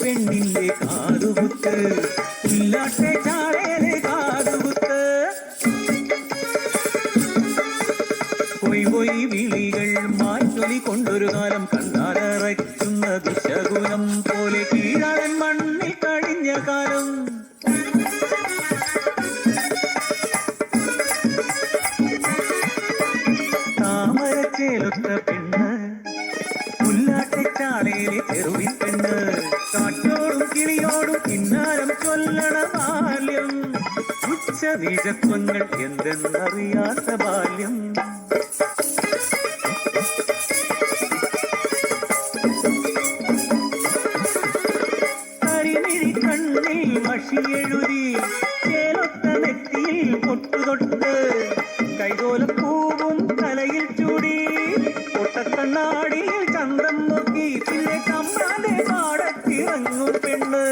പെണ്ണിന്റെ കാതുകുത്ത് ഇല്ലാട്ടെ ചാളേലെ കാതുകുത്ത് പോയി പോയി വിളികൾ മാറ്റൊലി കൊണ്ടൊരു കാലം കണ്ടാലറയ്ക്കുന്ന ദുശകുലം പോലെ കീഴാളൻ മണ്ണിൽ കഴിഞ്ഞ കാലം താമ ചേലൊത്ത പെണ്ണ് പുല്ലാട്ടച്ചാളയിലെ തെരുവിൻ പെണ്ണ് കാറ്റോടും കിളിയോടും കിന്നാരം ചൊല്ലണ ബാല്യം ഉച്ച നീചത്വങ്ങൾ എന്തെന്നറിയാത്ത ബാല്യം കരിമിഴി കണ്ണിൽ മഷിയെഴുതി ചേലൊത്ത നെറ്റിയിൽ പൊട്ടുതൊട്ട് കൈകോലപ്പൂവും തലയിൽ ചൂടി പൊട്ടക്കണ്ണാടിയിൽ ചന്തം നോക്കി പിന്നെ കമ്മാന്റെ പാടത്തിറങ്ങും പെണ്ണ്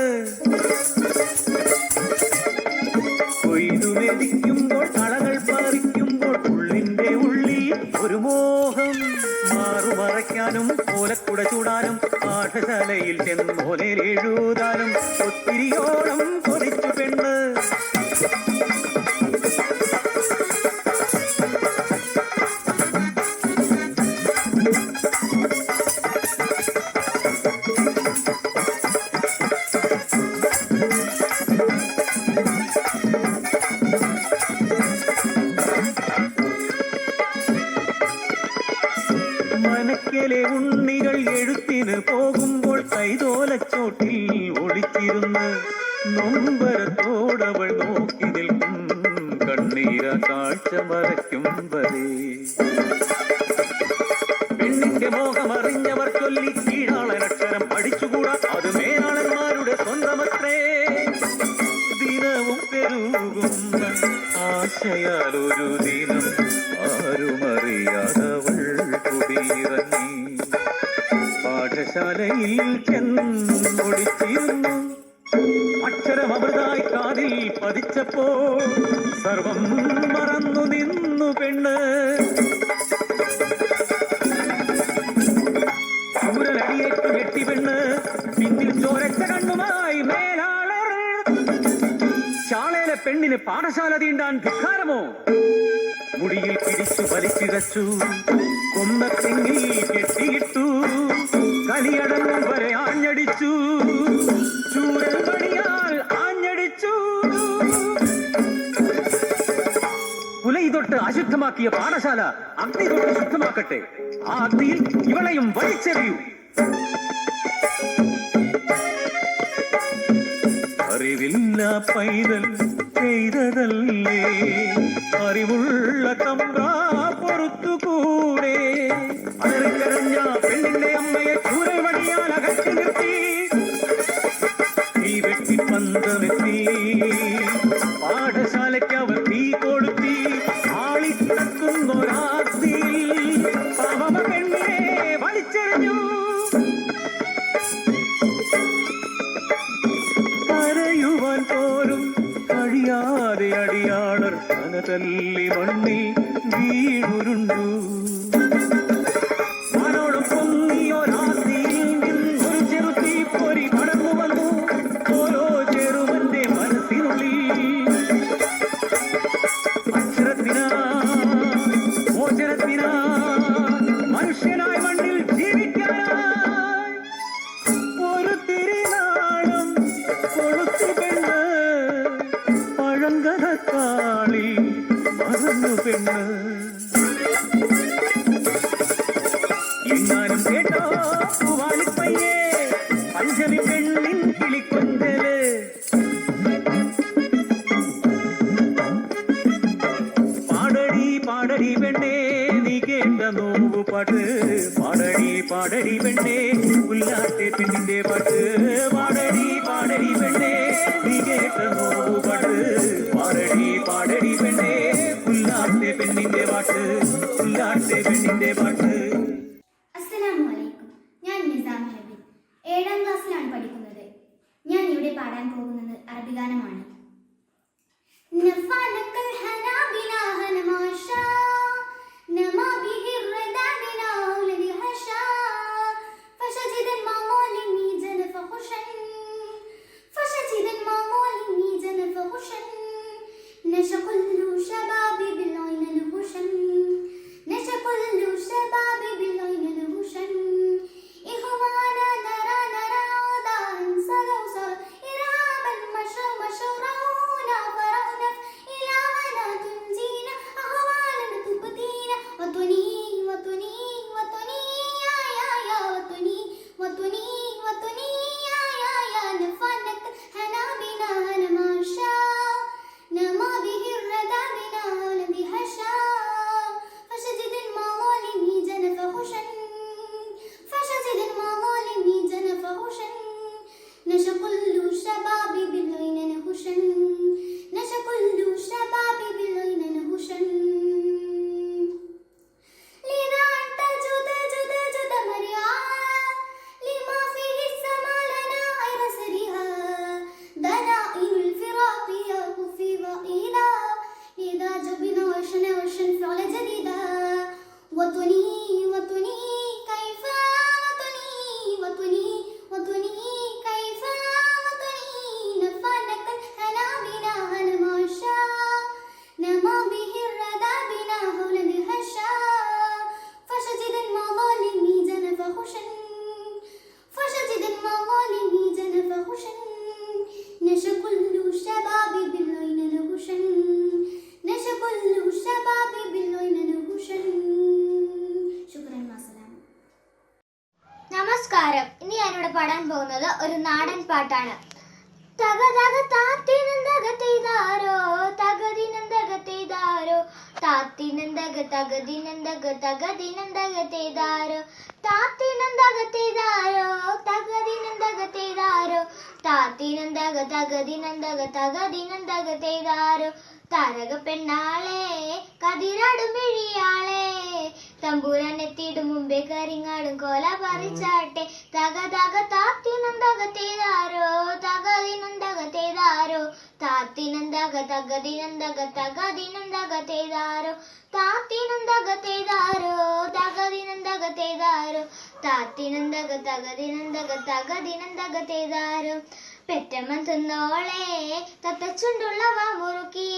കൊയ്തുമെതിക്കുമ്പോൾ കളകൾ പറിക്കുമ്പോൾ ഉള്ളിന്റെ ഉള്ളിൽ ഒരു മോഹം മാറുമറയ്ക്കാനും ഓലക്കുട ചൂടാനും പാഠശാലയിൽ ചെന്നോലയിൽ എഴുതാനും ഒത്തിരിയോളം കൊതിച്ചു പെണ്ണ് മനക്കലെ ഉണ്ണികൾ എഴുത്തിന് പോകുമ്പോൾ കൈതോലച്ചോട്ടിൽ ഒളിച്ചിരുന്ന് നൊമ്പരത്തോടവൾ നോക്കി നിൽക്കും കണ്ണീര കാഴ്ച മറയ്ക്കും വരെ പെണ്ണിന്റെ മോഹമറിഞ്ഞവർ ചൊല്ലി കീഴാളനക്ഷരം പഠിച്ചുകൂടാ അത് മേലാളന്മാരുടെ സ്വന്തമത്രേ ദിനവും പെരുകുന്ന ആശയാലൊരു ദിനം ആരുമറിയാതവൾ കുടിയിറങ്ങി പാഠശാലയിൽ ചെന്നൊളിച്ചിരുന്നു അക്ഷരമൃതായി കാതിൽ പതിച്ചപ്പോ സർവം മറന്നു നിന്നു പെണ്ണ് ചൂരലടിയേറ്റു ഞെട്ടി പെണ്ണ് പിന്നിൽ ചോരച്ച കണ്ണുമായി മേലാളർ ശാളയിലെ പെണ്ണിന് പാഠശാല തീണ്ടാൻ ധിക്കാരമോ മുടിയിൽ പിടിച്ചു വലിച്ചിഴച്ചു കൊന്ന തെങ്ങിൽ കെട്ടിയിട്ടു കലിയടങ്ങും വരെ ആഞ്ഞടിച്ചു ചൂരൽ വടിയാൽ ആഞ്ഞടിച്ചു പുലൈ തൊട്ട് അശുദ്ധമാക്കിയ പാഠശാല അഗ്നി തൊട്ട് ശുദ്ധമാക്കട്ടെ ആ അഗ്നിയിൽ ഇവളെയും വലിച്ചെറിയൂ അറിവില്ല പൈതൽ ചെയ്തതല്ലേ അറിവുള്ള തമ്പ്രാ പൊറുത്തുകൂടെ അലറിക്കരഞ്ഞ പെണ്ണിന്റെ അമ്മയെ ചൂരൽ വടിയാൽ അകറ്റി നിർത്തി തീ വെട്ടി പന്തമെത്തി പാഠശാലയ്ക്ക് അവർ തീ കൊളുത്തി ആളിക്കത്തുന്നൊരാത്തിയിൽ പാവമ പെണ്ണിനെ വലിച്ചെറിഞ്ഞു കരയുവാൻ പോലും കഴിയാതെ അടിയാളർ തലതല്ലി മണ്ണിൽ വീഴുരുണ്ടു മനോടും പൊങ്ങിയൊരാത്തിയിൽ നിന്നൊരു ചെറുതീ പൊരി പടർന്നു വന്നു ഓരോ ചെറുവന്റെ മനസ്സിനുള്ളിൽ അക്ഷരത്തിനാ മോചനത്തിനാ മനുഷ്യനായി മണ്ണിൽ ജീവിക്കാനായി ഒരു തിരിനാളം കൊളുത്തു പെണ്ണ് പഴങ്കഥക്കാളി മറന്നു പെണ്ണ് എങ്ങാനും കേട്ടോ പൂവാലിപ്പയ്യേ പഞ്ചമി പെണ്ണിൻ കിളിക്കൊഞ്ചല് പാടടി പാടടി പെണ്ണേ നീ കേട്ട നോമ്പു പാട്ട് പാടടി പാടടി പെണ്ണേ പുല്ലാട്ടെ പെണ്ണിന്റെ പാട്ട് പാടടി പാടടി പെണ്ണേ നീ കേട്ട നോമ്പു പാട്ട് പാടടി പാടടി പെണ്ണേ പുല്ലാട്ടെ പെണ്ണിന്റെ പാട്ട് പുല്ലാട്ടെ പെണ്ണിന്റെ പാട്ട്. അസ്സലാമു അലൈക്കും. ഞാൻ നിസാം ഹബീബ് 7ാം ക്ലാസ്സിലാണ് പഠിക്കുന്നത്. ഞാൻ ഇവിടെ പാടാൻ പോകുന്നത് അറബി ഗാനമാണ്. نشا كل شبابي بالعين الهشم نشا كل شبابي നമസ്കാരം. ഇനി ഞാനിവിടെ പാടാൻ പോകുന്നത് ഒരു നാടൻ പാട്ടാണ്. തക തക താത്തിനന്തകത്തെയ്താരോ തകദിനന്തകത്തെയ്താരോ താത്തിനന്തക തകദിനന്തക തകദിനന്തകത്തെയ്താരോ താത്തിനന്തകത്തെയ്താരോ തകദിനന്തകത്തെയ്താരോ താത്തിനന്തക തകദിനന്തക തകദിനന്തകത്തെയ്താരോ താരക പെണ്ണാളെ കതിരാടും വിഴിയാളെ തമ്പൂരാനെത്തിയിടും മുമ്പേ കരിങ്ങാടും കോല പറിച്ചാട്ടെ തക തക താത്തിനന്തകത്തെയ്താരോ തകദിനന്തകത്തെയ്താരോ താത്തിനന്തക തകദിനന്തക തകദിനന്തകത്തെയ്താരോ താത്തിനന്തകത്തെയ്താരോ തകദിനന്തകത്തെയ്താരോ താത്തിനന്തക തകദിനന്തക തകദിനന്തകത്തെയ്താരോ പെറ്റമ്മൻ തിന്നോളെ തത്തച്ചുണ്ടുള്ളവ മുറുക്കി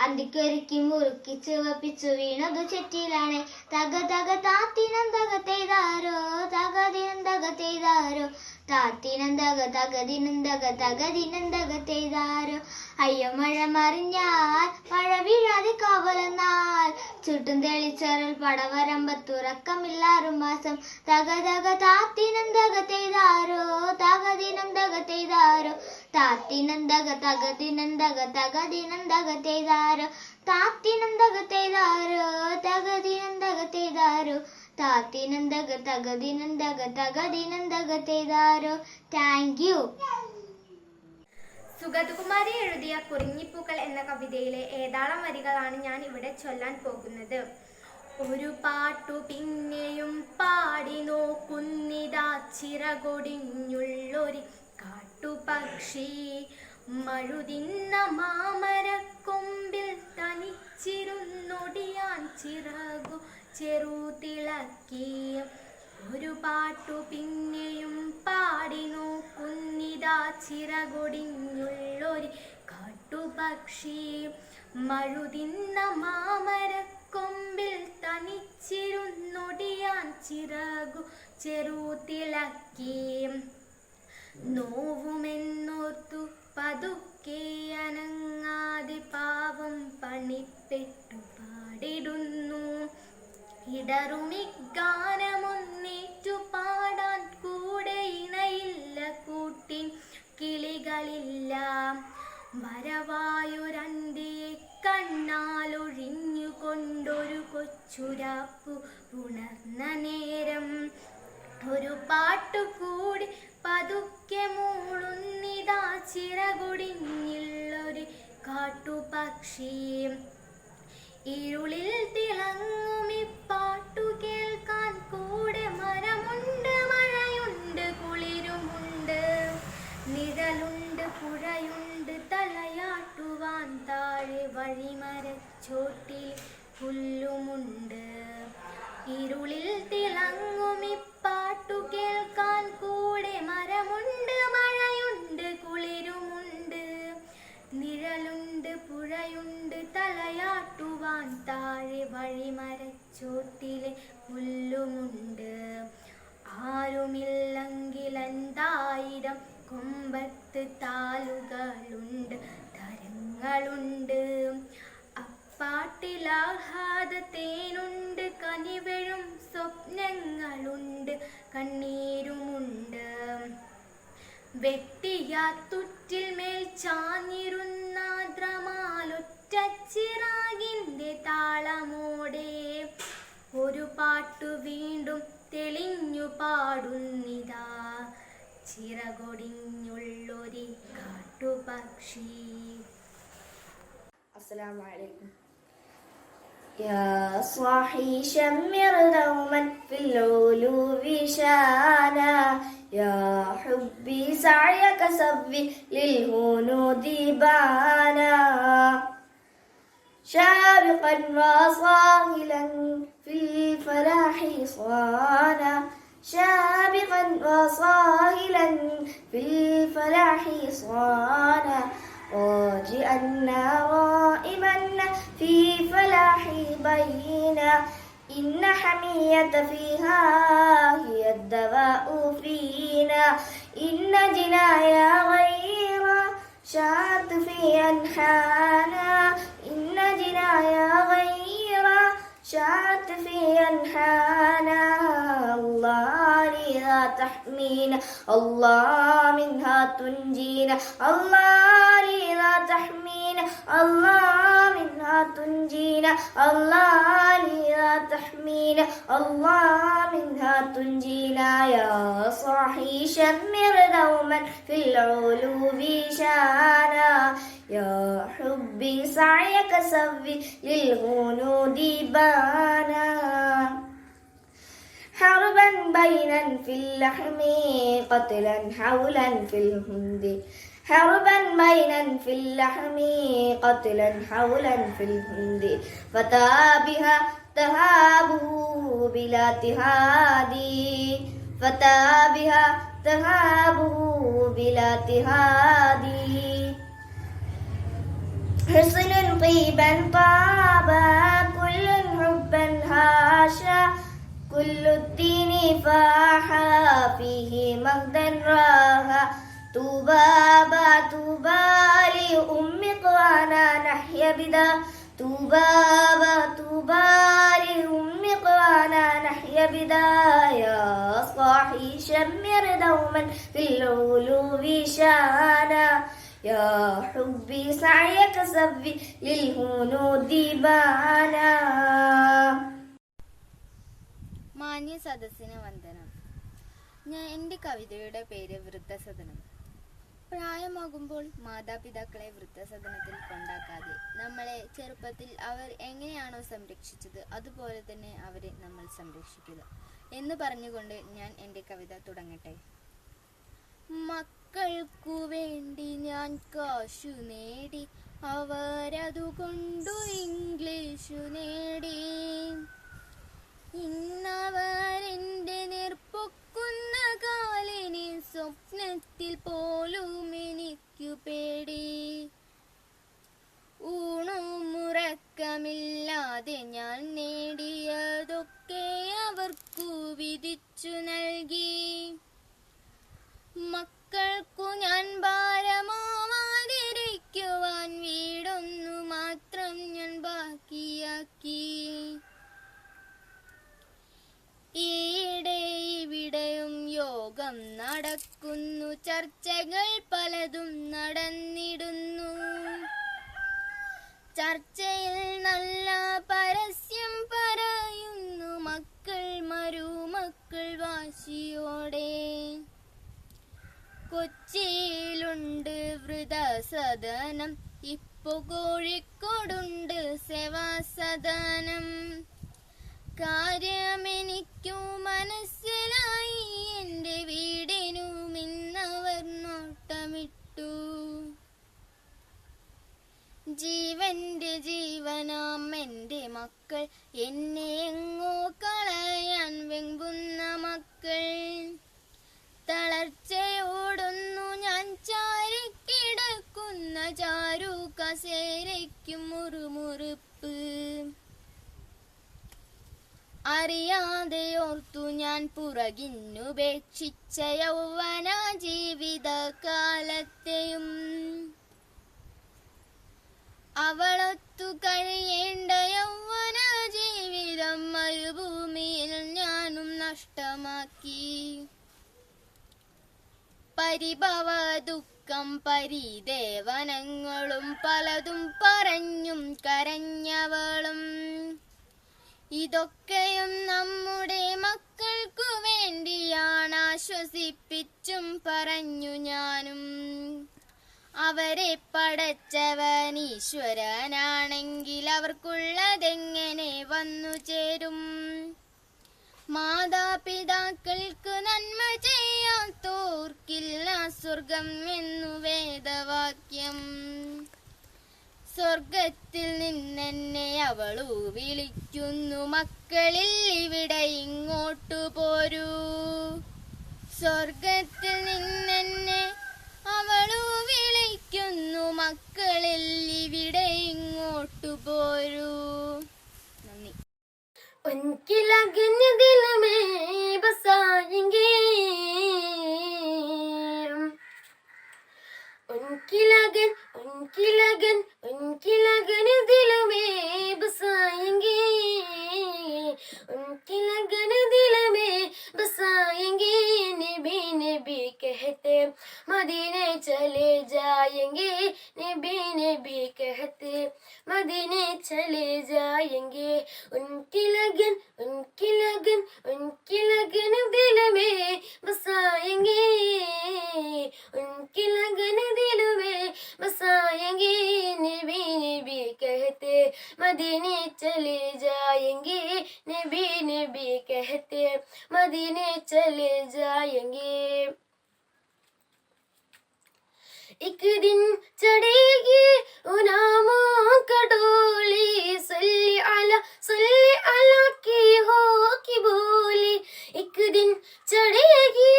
അന്തിക്കൊരുക്കി മുറുക്കി ചുവപ്പിച്ചു വീണതു ചെറ്റിലാണ് തക തക താത്തിനന്തകത്തെയ്താരോ തകദിനന്തകത്തെയ്താരോ താത്തിനന്തക തകദിനന്തക തകദിനന്തകത്തെയ്താരോ അയ്യോ മഴ മറിഞ്ഞാൽ മഴ വീഴാതെ കാവലെന്നാൽ ചുട്ടും തെളിച്ചറൽ പടവരമ്പത്തുറക്കമില്ലാറും മാസം തക തക താത്തിനന്തകത്തെയ്താരോ തകദിനന്തകത്തെയ്താരോ താത്തിനന്തക തകദിനന്തക തകദിനന്തകത്തെയ്താരോ താത്തിനന്തകത്തെയ്താരോ തകദിനന്തകത്തെയ്താരോ താത്തിനന്തക തകദിനന്തക തകദിനന്തകത്തെയ്താരോ. Thank you. സുഗതകുമാരി എഴുതിയ കുറിഞ്ഞിപ്പൂക്കൾ എന്ന കവിതയിലെ ഏതാളം വരികളാണ് ഞാൻ ഇവിടെ ചൊല്ലാൻ പോകുന്നത്. ഒരു പാട്ടു പിന്നെയും പാടി നോക്കുന്നിതാ ചിറകൊടിഞ്ഞുള്ളൊരു കാട്ടുപക്ഷി മഴുതിന്ന മാമരക്കൊമ്പിൽ തനിച്ചിരുന്നൊടിയാൻ ചിറകു ചെറുതിളക്കി. ഒരു പാട്ടു പിന്നെയും പാടി നോക്കുന്നിതാ ചിറകൊടിഞ്ഞുള്ളൊരു കാട്ടുപക്ഷി മഴുതിന്ന മാമരക്കൊമ്പിൽ തനിച്ചിരുന്നൊടിയാൻ ചിറകു ചെറുതിളക്കി. നോവുമെന്നോർത്തു പതുക്കെ അനങ്ങാതെ പാവം പണിപ്പെട്ടു പാടിടുന്നു. ഇടറുമിഗാനമൊന്നേറ്റു പാടാൻ കൂടെ ഇണയില്ല കൂട്ടിൻ കിളികളില്ല. വരവായൊരന്തിയെ കണ്ണാലൊഴിഞ്ഞുകൊണ്ടൊരു കൊച്ചുരാപ്പു ഉണർന്ന നേരം ഒരു പാട്ടുകൂടി പതുക്കെ മൂളുന്നിതാ ചിറകൊടിഞ്ഞുള്ളൊരു കാട്ടുപക്ഷി. ഇരുളിൽ തിളങ്ങുമി പാട്ടു കേൾക്കാൻ കൂടെ മരമുണ്ട് മഴയുണ്ട് കുളിരുമുണ്ട് നിഴലുണ്ട് പുഴയുണ്ട് തലയാട്ടുവാൻ താഴെ വഴിമരച്ചോട്ടിൽ പുല്ലുമുണ്ട്. ഇരുളിൽ തിളങ്ങുമി പാട്ടു കേൾക്കാൻ കൂടെ മരമുണ്ട് മഴയുണ്ട് കുളിരുമുണ്ട് നിഴലുണ്ട് പുഴയുണ്ട് തലയാട്ടുവാൻ താഴെ വഴിമരച്ചോട്ടിലെ പുല്ലുമുണ്ട്. ആരുമില്ലെങ്കിൽ എന്തായിരം കൊമ്പത്ത് താലുകളുണ്ട് തരങ്ങളുണ്ട്. അപ്പാട്ടിലാഹ്ലാദത്തേനുണ്ട് കനിവഴും സ്വപ്നങ്ങളുണ്ട് കണ്ണീരുമുണ്ട്. വെട്ടിയാത്തുറ്റിൽ മേൽ ചാഞ്ഞിരുന്നാദ്രമാലൊറ്റച്ചിറാകിൻ്റെ താളമോടെ ഒരു പാട്ടു വീണ്ടും തെളിഞ്ഞു പാടുന്നിതാ ചിറകൊടിഞ്ഞുള്ളൊരു കാട്ടുപക്ഷി. അസ്സലാമു അലൈക്കും. يا صاحي شمر دوما في العلو شانا يا حبي سعيك سبي للهنود بانا شابقا وصاهلا في الفلاح صانا شابقا وصاهلا في الفلاح صانا راجئا رائما في فلاح بينا إن حمية فيها هي الدواء فينا إن جنايا غير شات في أنحانا إن جنايا غير شات في أنحانا الله لذات تحمينا الله منها تنجينا الله لا تحمينا الله منها تنجينا الله لا تحمينا الله منها تنجينا يا صاحي شمر دوما في العلو شانا يا حبي سعيك سوي للهنود بانا حربا بينا في اللحم قتلا حولا في الهند حربا بينا في اللحم قتلا حولا في الهند فتى بها تهابه بلا تهادي فتى بها تهابه بلا تهادي حصن طيبا طابا كل حبا هاشا كل الدين فاحا فيه مهدا راها طوبى طوبى لأم قوانا نحيا بدا طوبى طوبى لأم قوانا نحيا بدا يا صاحي شمر دوما في العلو شانا يا حبي سعيك سبي للهنود بانا. മാന്യ സദസ്സിന് വന്ദനം. എൻ്റെ കവിതയുടെ പേര് വൃദ്ധസദനം. പ്രായമാകുമ്പോൾ മാതാപിതാക്കളെ വൃദ്ധസദനത്തിൽ കൊണ്ടാക്കാതെ നമ്മളെ ചെറുപ്പത്തിൽ അവർ എങ്ങനെയാണോ സംരക്ഷിച്ചത് അതുപോലെ തന്നെ അവരെ നമ്മൾ സംരക്ഷിക്കുക എന്ന് പറഞ്ഞുകൊണ്ട് ഞാൻ എൻ്റെ കവിത തുടങ്ങട്ടെ. മക്കൾക്കു വേണ്ടി ഞാൻ കാശു നേടി അവരതുകൊണ്ടു ഇംഗ്ലീഷു നേടി ഇന്നവരെന്റെ നിർപ്പൊക്കുന്ന കാലിനി സ്വപ്നത്തിൽ പോലും എനിക്കു പേടി ഊണും ഉറക്കമില്ലാതെ ഞാൻ നേടിയതൊക്കെ അവർക്കു വിധിച്ചു നൽകി മക്കൾക്കു ഞാൻ ഭാരമാവാതിരിക്കുവാൻ വീടൊന്നു മാത്രം ഞാൻ ബാക്കിയാക്കി ഈയിടെ ഇവിടെയും യോഗം നടക്കുന്നു ചർച്ചകൾ പലതും നടന്നിടുന്നു ചർച്ചയിൽ നല്ല പരസ്യം പറയുന്നു മക്കൾ മരുമക്കൾ വാശിയോടെ കൊച്ചിയിലുണ്ട് വൃദ്ധസദനം ഇപ്പൊ കോഴിക്കോടുണ്ട് സേവാസദനം കാര്യമെനിക്കു മനസ്സിലായി എൻ്റെ വീടിനും ഇന്നവർ നോട്ടമിട്ടു ജീവന്റെ ജീവനാം എൻ്റെ മക്കൾ എന്നെ എങ്ങോ കളയാൻ വെമ്പുന്ന മക്കൾ തളർച്ചയോടൊന്നു ഞാൻ ചാരിക്കിടക്കുന്ന ചാരു കസേരയ്ക്കും മുറുമുറുപ്പ് അറിയാതെ ഓർത്തു ഞാൻ പുറകിന്നുപേക്ഷിച്ച യൗവന ജീവിതകാലത്തെയും അവളൊത്തു കഴിയേണ്ട യൗവന ജീവിതം മരുഭൂമിയിൽ ഞാനും നഷ്ടമാക്കി പരിഭവ ദുഃഖം പരിദേവനങ്ങളും പലതും പറഞ്ഞും കരഞ്ഞവളും ഇതൊക്കെയും നമ്മുടെ മക്കൾക്കു വേണ്ടിയാണ് ആശ്വസിപ്പിച്ചും പറഞ്ഞു ഞാനും അവരെ പടച്ചവൻ ഈശ്വരനാണെങ്കിൽ അവർക്കുള്ളതെങ്ങനെ വന്നു ചേരും മാതാപിതാക്കൾക്ക് നന്മ ചെയ്യാത്തോർക്കില്ല സ്വർഗം എന്നു വേദവാക്യം സ്വർഗത്തിൽ നിന്നെന്നെ അവളു വിളിക്കുന്നു മക്കളിൽ ഇവിടെ ഇങ്ങോട്ടു പോരൂ സ്വർഗത്തിൽ നിന്നെന്നെ അവളു വിളിക്കുന്നു മക്കളിൽ ഇവിടെ ഇങ്ങോട്ടു പോരൂ. നന്ദി. उनकी लगन दिल में बसाएंगे उनकी लगन दिल में बसाएंगे उनकी लगन दिल में बसाएंगे मदीने चले जाएंगे नबी नबी कहते मदीने चले जाएंगे उनकी लगन उनकी लगन उनकी लगन दिल में बसाएंगे उनकी लगन दिल में बसाएंगे नबी नबी कहते मदीने चले जाएंगे नबी नबी कहते मदीने चले जाएंगे एक दिन चढ़ेगी उनामों का डोली सल्ली अला की हो की बोली एक दिन चढ़ेगी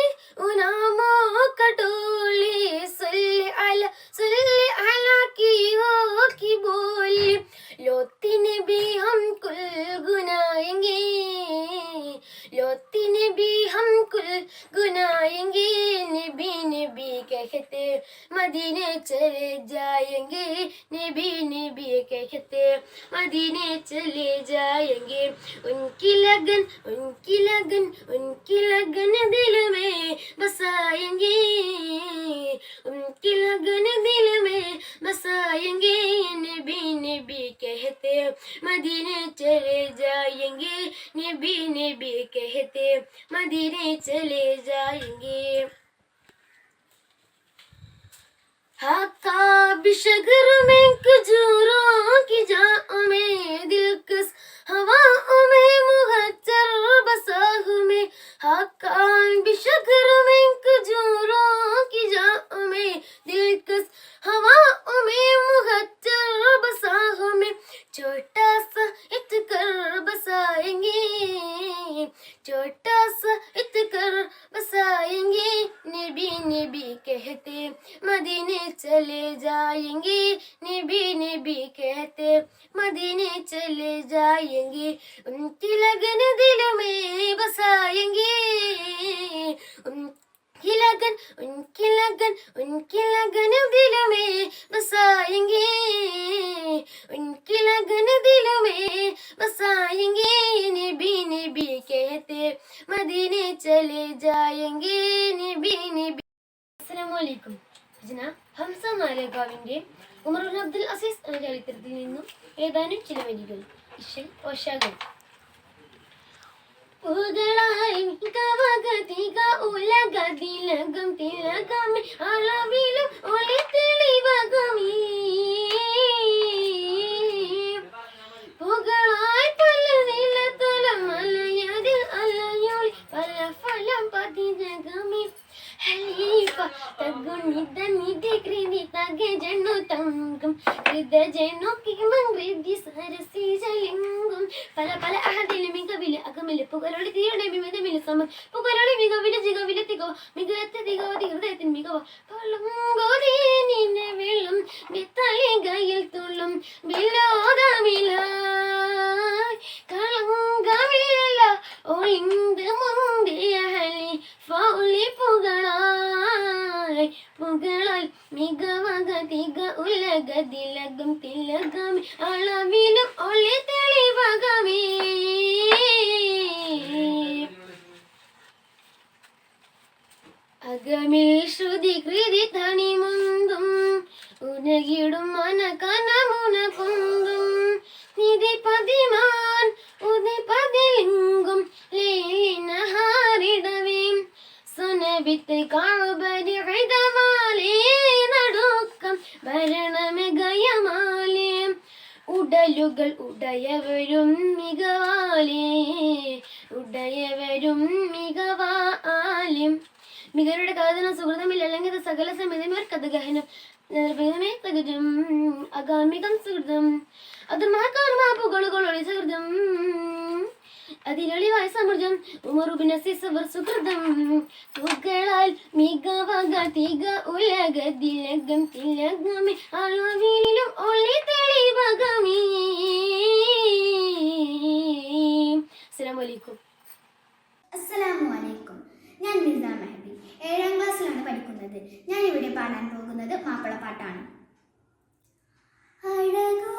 उनामों का डोली सल्ली अला की हो की बोली लोती ने भी हम कुल गुनाएंगे लोती ने भी हम कुल गुनाएंगे नबी नबी कहते मदीने चले जाएंगे नबी नबी कहते मदीने चले जाएंगे उनकी लगन उनकी लगन उनकी लगन दिल में बसाएंगे उनकी लगन दिल में बसाएंगे नबी नबी कहते मदीने चले जाएंगे नबी नबी कहते मदीने चले जाएंगे हक्का बिशगर में खजूरों की जाओ में दिलकश हवाओं में मुहज्जर बसाहु में हक्का बिशगर में खजूरों की जाओ में दिलकश हवाओं में मुहज्जर बसाहु में छोटा सा इतकर बसाएंगे छोटा सा इतकर बसाएंगे नबी नबी कहते मदीने चले जाएंगे नबी नबी कहते मदीने चले जाएंगे उनकी लगन दिल में बसाएंगे उनकी लगन उनकी लगन उनकी लगन दिल में बसाएंगे उनकी लगन दिल में बसाएंगे नबी नबी कहते मदीने चले जाएंगे नबी नबी अस्सलामु अलैकुം ഹംസ നാലേഗാവിന്റെ ഉമറുൽ അബ്ദുൽ അസീസ് എന്ന ചരിത്രത്തിൽ നിന്നും ഏതാനും ചില വരികൾ ഇശൽ ഓശാകൾ പൂകളായി മികവഗതിക ഉലഗതിലകം തിലകമേ അളവിലും ഒളി തെളിവകമേ പൂകളായി പല നിലത്തലം മലയതിൽ അലയൊളി പല ഫലം പതിജകമേ Halifa tagunida nidi kridi tage jenu tangam krida jenu kimang kridi sarasi jalingum pala pala ahadil migavile agamile pugaloli tiyane mimede mile sama pugaloli migavile jigavile tigo migatte tigo digretin migava palungodi nine velum bitali gayil tulum biloda milai kalangavilla olindu mundi hali fauli പുകളായി പുകളാൽ മികവഗതിക ഉലഗതിലകം തിലകമേ അളവിലും ഒളി തെളിവകമേ അകമിൽ ശ്രുതി കൃതി തണി മുന്തും ഉനകിടും മനകനമുന പൊന്തും നിധി പതിമാൻ ഉദി പതിലിംഗും ലേലിനഹാരിടവേ സുനബിത്ത് കാബരി ഹൈദവാലേ നടുക്കം ഭരണമികയമാലേ ഉടലുകൾ ഉടയവരും മികവാലേ ഉടയവരും മികവാലും മികരുടെ കാതന സുഹൃതമില്ല അല്ലെങ്കിൽ സകല സമിതമേർ കഥഗഹനം നിർഭയമേ തകജം അഗാമികം സുഹൃതം അത് മഹാകാർമാപ്പുകളുകൾ ഒളി സുഹൃതം അതിലൊളിവായ സമൃദ്ധം ഉമറുബിനസിസവർ സുഹൃതം പൂക്കളാൽ മികവഗതിക ഉലഗതിലകം തിലകമേ അളവിലും ഒളി തെളിവകമേ. അസ്സലാമു അലൈക്കും. അസ്സലാമു അലൈക്കും. ഞാൻ നിസാം മെഹബി 7ാം ക്ലാസ്സിലാണ് പഠിക്കുന്നത്. ഞാൻ ഇവിടെ പാടാൻ പോകുന്നത് മാപ്പിളപ്പാട്ടാണ്. അഴകോ